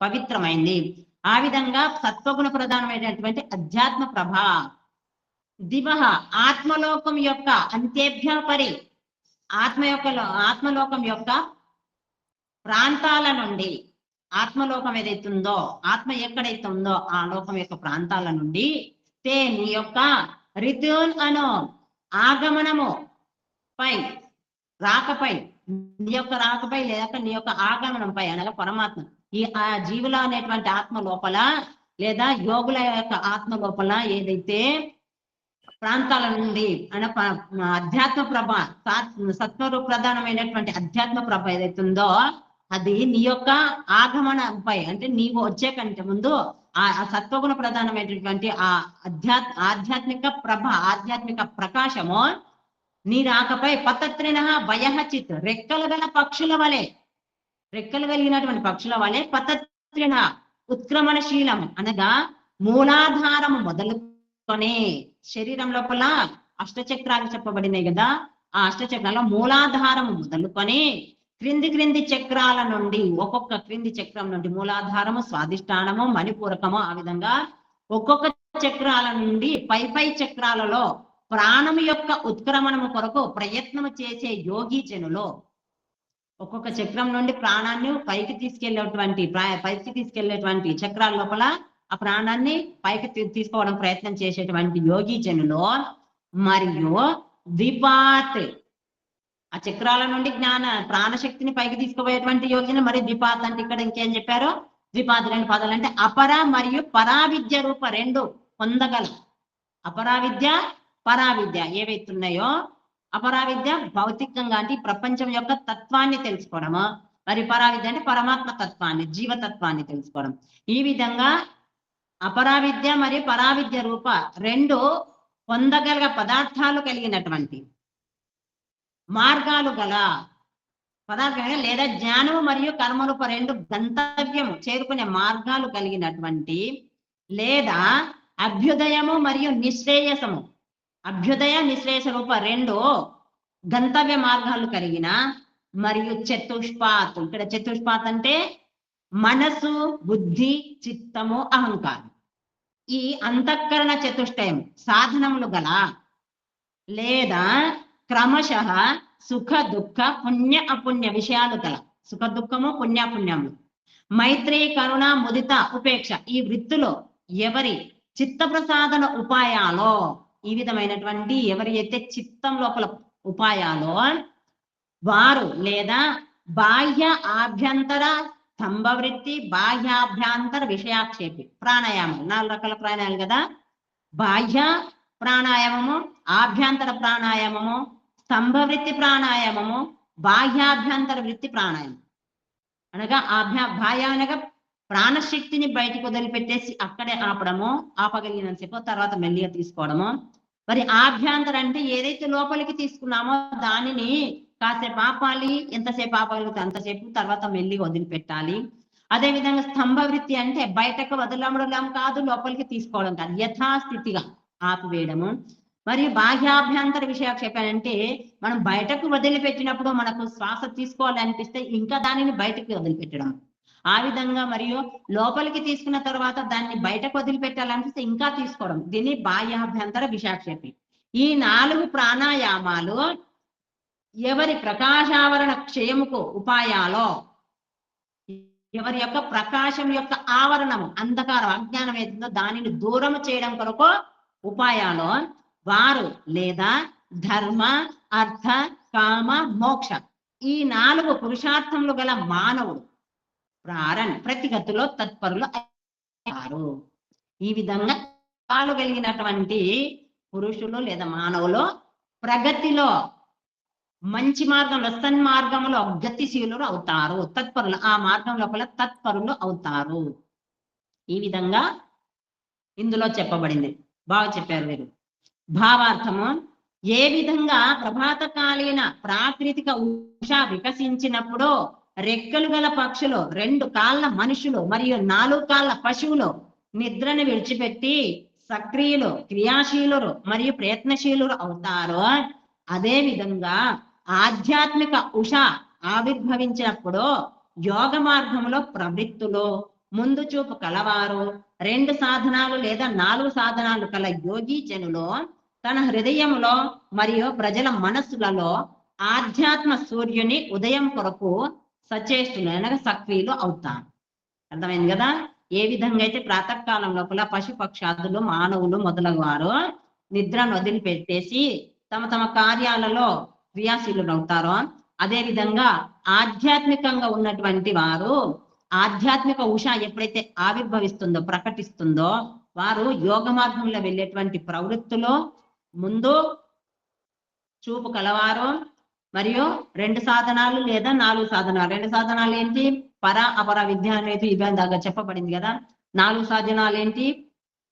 పవిత్రమైంది. ఆ విధంగా సత్వగుణ ప్రధానమైనటువంటి అధ్యాత్మ ప్రభ దివ ఆత్మలోకం యొక్క అంత్యేభ్య పరి ఆత్మలోకం యొక్క ప్రాంతాల నుండి, ఆత్మలోకం ఏదైతుందో ఆత్మ ఎక్కడైతే ఉందో ఆ లోకం యొక్క ప్రాంతాల నుండి తే నీ యొక్క రితున్ అను ఆగమనము పై రాకపై, నీ యొక్క రాకపై లేక నీ యొక్క ఆగమనంపై అనగా పరమాత్మ ఈ ఆ జీవుల అనేటువంటి ఆత్మ లోపల లేదా యోగుల యొక్క ఆత్మ లోపల ఏదైతే ప్రాంతాల నుండి అనే అధ్యాత్మ ప్రభ సత్వరూప ప్రధానమైనటువంటి అధ్యాత్మ ప్రభ ఏదైతుందో అది నీ యొక్క ఆగమనంపై అంటే నీవు వచ్చే కంటే ముందు ఆ సత్వగుణ ప్రధానమైనటువంటి ఆ ఆధ్యాత్మిక ప్రభ, ఆధ్యాత్మిక ప్రకాశము నీ రాకపై పతత్రిన భయచిత్ రెక్కలు గల పక్షుల వలె, రెక్కలు కలిగినటువంటి పక్షుల వలె పతత్రిన ఉత్క్రమణశీలం అనగా మూలాధారము మొదలుకొని శరీరం లోపల అష్టచక్రాలు చెప్పబడినాయి కదా, ఆ అష్టచక్రాల మూలాధారము మొదలుకొని క్రింది చక్రాల నుండి ఒక్కొక్క క్రింది చక్రం నుండి మూలాధారము, స్వాధిష్టానము, మణిపూరకము ఆ విధంగా ఒక్కొక్క చక్రాల నుండి పై చక్రాలలో ప్రాణము యొక్క ఉత్క్రమణము కొరకు ప్రయత్నము చేసే యోగి జనులో ఒక్కొక్క చక్రం నుండి ప్రాణాన్ని పైకి తీసుకెళ్లేటువంటి చక్రాల లోపల ఆ ప్రాణాన్ని పైకి తీసుకోవడం ప్రయత్నం చేసేటువంటి యోగి జనులో మరియు ద్విపాత్ ఆ చక్రాల నుండి ప్రాణశక్తిని పైకి తీసుకుపోయేటువంటి యోగిని మరి ద్విపాత్ అంటే ఇక్కడ ఇంకేం చెప్పారు, ద్విపాత్ రెండు పదాలు అంటే అపర మరియు పరావిద్య రూప రెండు పొందగల. అపరావిద్య పరావిద్య ఏవైతున్నాయో, అపరావిద్య భౌతికంగా అంటే ప్రపంచం యొక్క తత్వాన్ని తెలుసుకోవడము, మరి పరావిద్య అంటే పరమాత్మ తత్వాన్ని, జీవతత్వాన్ని తెలుసుకోవడం. ఈ విధంగా అపరావిద్య మరియు పరావిద్య రూప రెండు పొందగల పదార్థాలు కలిగినటువంటి మార్గాలు గల పదార్థాలు లేదా జ్ఞానము మరియు కర్మరూప రెండు గంతవ్యము చేరుకునే మార్గాలు కలిగినటువంటి లేదా అభ్యుదయము మరియు నిశ్రేయసము, అభ్యుదయ నిశ్రేయస రూప రెండు గంతవ్య మార్గాలు కలిగిన మరియు చతుష్పాత్. ఇక్కడ చతుష్పాత్ అంటే మనసు, బుద్ధి, చిత్తము, అహంకారం ఈ అంతఃకరణ చతుష్టయం సాధనములు గల లేదా క్రమశః సుఖ దుఃఖ పుణ్య అపుణ్య విషయాలు గల, సుఖ దుఃఖము పుణ్యాపుణ్యములు, మైత్రి, కరుణ, ముదిత, ఉపేక్ష ఈ వృత్తులు ఎవరి చిత్త ప్రసాదన ఉపాయాలో, ఈ విధమైనటువంటి ఎవరి అయితే చిత్తం లోపల ఉపాయాలో వారు లేదా బాహ్య ఆభ్యంతర స్తంభవృత్తి, బాహ్యాభ్యంతర విషయాక్షేపి ప్రాణాయామం 4 రకాల ప్రాణాయామాలు కదా, బాహ్య ప్రాణాయామము, ఆభ్యంతర ప్రాణాయామము, స్తంభవృత్తి ప్రాణాయామము, బాహ్యాభ్యంతర వృత్తి ప్రాణాయామం అనగా బాహ్య అనగా ప్రాణశక్తిని బయటకు వదిలిపెట్టేసి అక్కడే ఆపడము, ఆపగలిగినంతసేపు తర్వాత మెల్లిగా తీసుకోవడము. మరి ఆభ్యంతర అంటే ఏదైతే లోపలికి తీసుకున్నామో దానిని కాసేపు ఆపాలి, ఎంతసేపు ఆపాలి అంతసేపు, తర్వాత మెల్లి వదిలిపెట్టాలి. అదే విధంగా స్తంభవృత్తి అంటే బయటకు వదలడం కాదు, లోపలికి తీసుకోవడం కాదు, యథాస్థితిగా ఆపివేయడము. మరియు బాహ్యాభ్యంతర విషయాక్షేపం అంటే మనం బయటకు వదిలిపెట్టినప్పుడు మనకు శ్వాస తీసుకోవాలి అనిపిస్తే ఇంకా దానిని బయటకు వదిలిపెట్టడం, ఆ విధంగా. మరియు లోపలికి తీసుకున్న తర్వాత దాన్ని బయటకు వదిలిపెట్టాలనిపిస్తే ఇంకా తీసుకోవడం, దీన్ని బాహ్యాభ్యంతర విషాక్షేపి. ఈ 4 ప్రాణాయామాలు ఎవరి ప్రకాశావరణ క్షయముకు ఉపాయాలో, ఎవరి యొక్క ప్రకాశం యొక్క ఆవరణము, అంధకారం అజ్ఞానం ఏదో దానిని దూరం చేయడం కొరకు ఉపాయాలు, వారు లేదా ధర్మ అర్థ కామ మోక్ష ఈ 4 పురుషార్థములు గల మానవుడు ప్రతిగతిలో తత్పరులు అయ్యారు. ఈ విధంగా కాలు కలిగినటువంటి పురుషులు లేదా మానవులు ప్రగతిలో, మంచి మార్గంలో, సన్మార్గంలో గతిశీలులు అవుతారు, తత్పరులు, ఆ మార్గం లోపల తత్పరులు అవుతారు. ఈ విధంగా ఇందులో చెప్పబడింది. బాగా చెప్పారు మీరు. భావార్థము, ఏ విధంగా ప్రభాతకాలీన ప్రాకృతిక ఉష వికసించినప్పుడు రెక్కలు గల పక్షులు, 2 కాళ్ళ మనుషులు మరియు 4 కాళ్ళ పశువులు నిద్రను విడిచిపెట్టి సక్రియులు, క్రియాశీలురు మరియు ప్రయత్నశీలురు అవుతారో, అదే విధంగా ఆధ్యాత్మిక ఉష ఆవిర్భవించినప్పుడు యోగ మార్గంలో ప్రవృత్తులు, ముందు చూపు కలవారు, 2 సాధనాలు లేదా 4 సాధనాలు కల యోగి జనులు తన హృదయంలో మరియు ప్రజల మనస్సులలో ఆధ్యాత్మ సూర్యుని ఉదయం కొరకు సచేష్టులు అనగా సక్రియులు అవుతారు. అర్థమైంది కదా? ఏ విధంగా అయితే ప్రాతకాలం లోపల పశుపక్షాదులు, మానవులు మొదలగు వారు నిద్రను వదిలిపెట్టేసి తమ తమ కార్యాలలో క్రియాశీలు అవుతారో, అదే విధంగా ఆధ్యాత్మికంగా ఉన్నటువంటి వారు ఆధ్యాత్మిక ఉష ఎప్పుడైతే ఆవిర్భవిస్తుందో, ప్రకటిస్తుందో, వారు యోగ మార్గంలో వెళ్ళేటువంటి ప్రవృత్తులు, ముందు చూపు కలవారు మరియు 2 సాధనాలు లేదా 4 సాధనాలు. 2 సాధనాలు ఏంటి? పర అపర విద్య అనేది ఇబ్బంది దాకా చెప్పబడింది కదా. 4 సాధనాలు ఏంటి?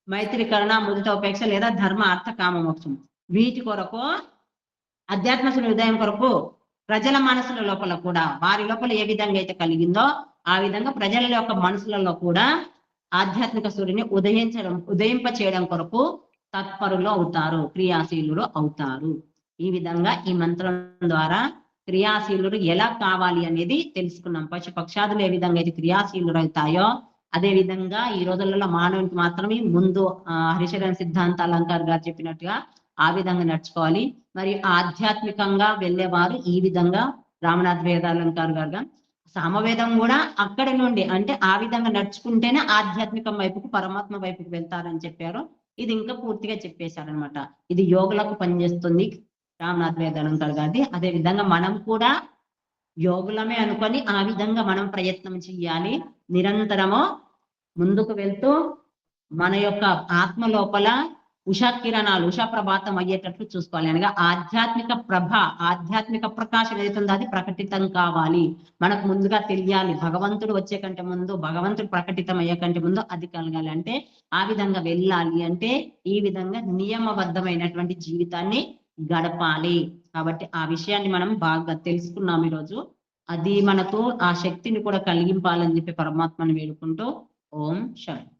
మైత్రీకరణ, ముదితోపేక్ష లేదా ధర్మ అర్థ కామ మోక్షం. వీటి కొరకు అధ్యాత్మ హృదయం కొరకు ప్రజల మనసుల లోపల కూడా, వారి లోపల ఏ విధంగా అయితే కలిగిందో ఆ విధంగా ప్రజల యొక్క మనసులలో కూడా ఆధ్యాత్మిక సూర్యుని ఉదయింప చేయడం కొరకు తత్పరులు అవుతారు, క్రియాశీలులు అవుతారు. ఈ విధంగా ఈ మంత్రం ద్వారా క్రియాశీలుడు ఎలా కావాలి అనేది తెలుసుకున్నాం. పశుపక్షాదులు ఏ విధంగా అయితే క్రియాశీలుడు అవుతాయో అదే విధంగా ఈ రోజులలో మానవునికి మాత్రమే ముందు హరిశరణ సిద్ధాంత అలంకార్ గారు చెప్పినట్టుగా ఆ విధంగా నడుచుకోవాలి. మరి ఆధ్యాత్మికంగా వెళ్ళేవారు ఈ విధంగా రామనాథ్ వేదాలంకార్ గారుగా సామవేదం కూడా అక్కడి నుండి, అంటే ఆ విధంగా నడుచుకుంటేనే ఆధ్యాత్మికం వైపుకు, పరమాత్మ వైపుకు వెళ్తారని చెప్పారు. ఇది ఇంకా పూర్తిగా చెప్పేశారనమాట. ఇది యోగులకు పనిచేస్తుంది రామనాథ్ వేదాలంకార్ గారిది. అదే విధంగా మనం కూడా యోగులమే అనుకొని ఆ విధంగా మనం ప్రయత్నం చెయ్యాలి. నిరంతరము ముందుకు వెళ్తూ మన యొక్క ఆత్మ లోపల ఉషా కిరణాలు, ఉషా ప్రభాతం అయ్యేటట్లు చూసుకోవాలి. అనగా ఆధ్యాత్మిక ఆధ్యాత్మిక ప్రకాశం ఏదైతుందో అది ప్రకటితం కావాలి. మనకు ముందుగా తెలియాలి. భగవంతుడు వచ్చే కంటే ముందు, భగవంతుడు ప్రకటితం అయ్యే కంటే ముందు అది కలగాలి. అంటే ఆ విధంగా వెళ్ళాలి అంటే ఈ విధంగా నియమబద్ధమైనటువంటి జీవితాన్ని గడపాలి. కాబట్టి ఆ విషయాన్ని మనం బాగా తెలుసుకున్నాం ఈరోజు. అది మనకు ఆ శక్తిని కూడా కలిగింపాలని చెప్పి పరమాత్మని వేడుకుంటూ ఓం శాంతి.